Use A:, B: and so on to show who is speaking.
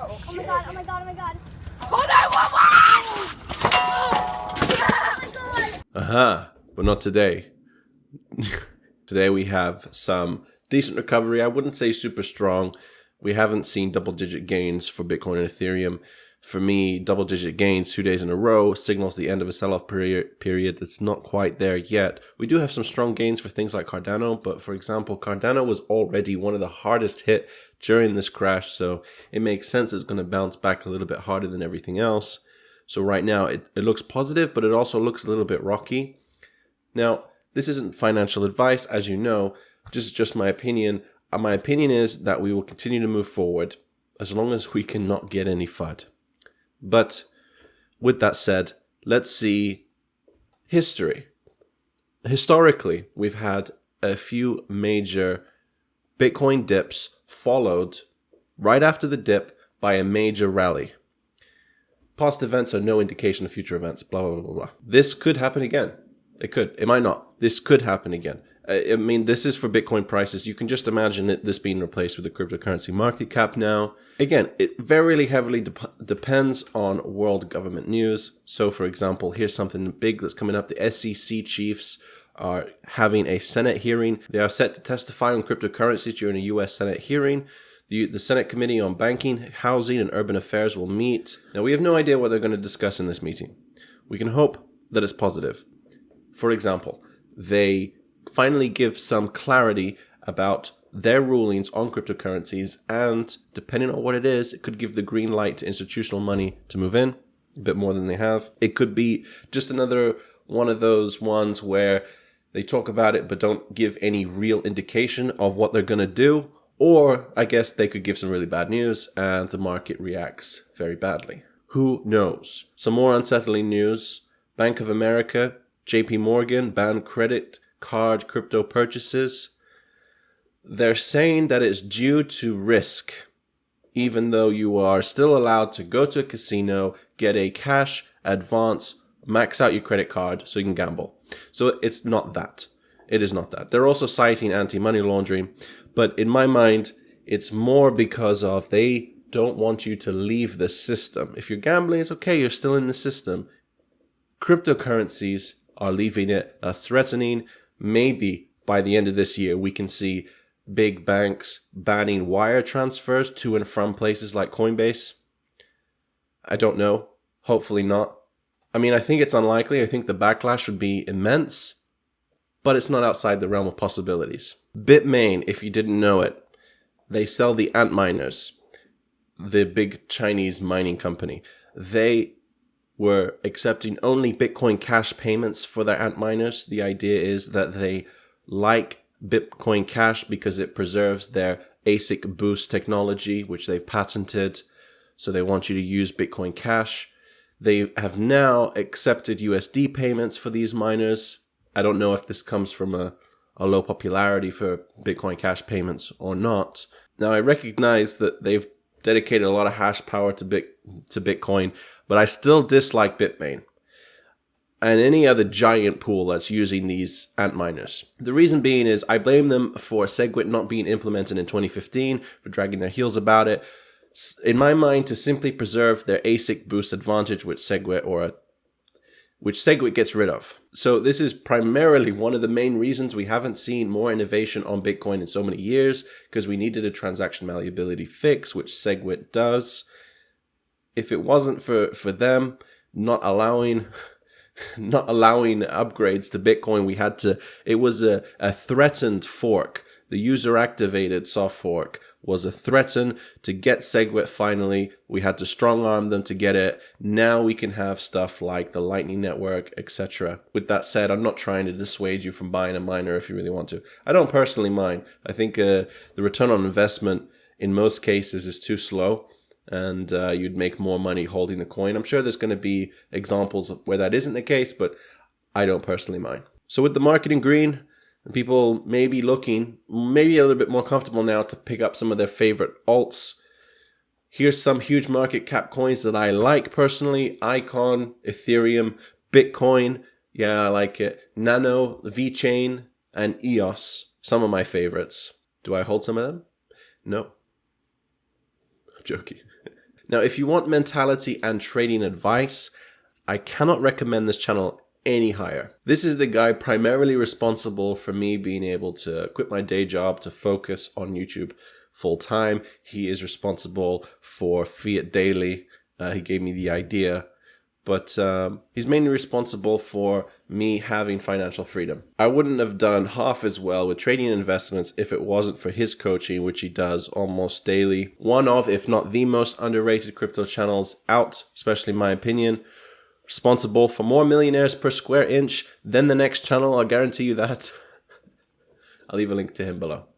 A: Oh,
B: Oh my god, oh my god, oh my god.
C: But not today. Today we have some decent recovery. I wouldn't say super strong. We haven't seen double-digit gains for Bitcoin and Ethereum. For me, double-digit gains 2 days in a row signals the end of a sell-off period that's not quite there yet. We do have some strong gains for things like Cardano, but for example, Cardano was already one of the hardest hit during this crash, so it makes sense it's going to bounce back a little bit harder than everything else. So right now it looks positive, but it also looks a little bit rocky. Now, this isn't financial advice, as you know, just my opinion. My opinion is that we will continue to move forward as long as we cannot get any FUD. But with that said, let's see history. Historically, we've had a few major Bitcoin dips followed right after the dip by a major rally. Past events are no indication of future events, blah, blah, blah, blah. This could happen again. It could. It might not. This could happen again. I mean, this is for Bitcoin prices. You can just imagine this being replaced with the cryptocurrency market cap now. Again, it very heavily depends on world government news. So, for example, here's something big that's coming up. The SEC chiefs are having a Senate hearing. They are set to testify on cryptocurrencies during a U.S. Senate hearing. The Senate Committee on Banking, Housing, and Urban Affairs will meet. Now, we have no idea what they're going to discuss in this meeting. We can hope that it's positive. For example, they finally give some clarity about their rulings on cryptocurrencies, and depending on what it is, it could give the green light to institutional money to move in, a bit more than they have. It could be just another one of those ones where they talk about it but don't give any real indication of what they're going to do, or I guess they could give some really bad news and the market reacts very badly. Who knows? Some more unsettling news. Bank of America, JP Morgan ban credit card crypto purchases. They're saying that it's due to risk, even though you are still allowed to go to a casino, get a cash advance, max out your credit card so you can gamble. So it's not that. It is not that. They're also citing anti-money laundering, but in my mind, it's more because of they don't want you to leave the system. If you're gambling, it's okay, you're still in the system. Cryptocurrencies are leaving it, threatening. Maybe by the end of this year, we can see big banks banning wire transfers to and from places like Coinbase. I don't know. Hopefully not. I mean, I think it's unlikely. I think the backlash would be immense, but it's not outside the realm of possibilities. Bitmain, if you didn't know it, they sell the Antminers, the big Chinese mining company. They were accepting only Bitcoin Cash payments for their Antminers. The idea is that they like Bitcoin Cash because it preserves their ASIC boost technology, which they've patented. So they want you to use Bitcoin Cash. They have now accepted USD payments for these miners. I don't know if this comes from a low popularity for Bitcoin Cash payments or not. Now, I recognize that they've dedicated a lot of hash power to Bitcoin, but I still dislike Bitmain and any other giant pool that's using these Antminers. The reason being is I blame them for SegWit not being implemented in 2015, for dragging their heels about it. In my mind, to simply preserve their ASIC boost advantage, which SegWit gets rid of. So this is primarily one of the main reasons we haven't seen more innovation on Bitcoin in so many years, because we needed a transaction malleability fix, which SegWit does. If it wasn't for them not allowing upgrades to Bitcoin, it was a threatened fork. The user activated soft fork was a threaten to get SegWit finally. We had to strong arm them to get it. Now we can have stuff like the Lightning Network, etc. With that said, I'm not trying to dissuade you from buying a miner if you really want to. I don't personally mind. I think the return on investment in most cases is too slow, and you'd make more money holding the coin. I'm sure there's going to be examples of where that isn't the case, but I don't personally mind. So with the market in green, and people may be looking maybe a little bit more comfortable now to pick up some of their favorite alts. Here's some huge market cap coins that I like personally. Icon, Ethereum, Bitcoin. Yeah, I like it. Nano, VeChain, and EOS. Some of my favorites. Do I hold some of them? No. I'm joking. Now, if you want mentality and trading advice, I cannot recommend this channel any higher. This is the guy primarily responsible for me being able to quit my day job to focus on YouTube full time. He is responsible for Fiat Daily. He gave me the idea, but he's mainly responsible for me having financial freedom. I wouldn't have done half as well with trading investments if it wasn't for his coaching, which he does almost daily. One of, if not the most underrated crypto channels out, especially in my opinion. Responsible for more millionaires per square inch than the next channel, I'll guarantee you that. I'll leave a link to him below.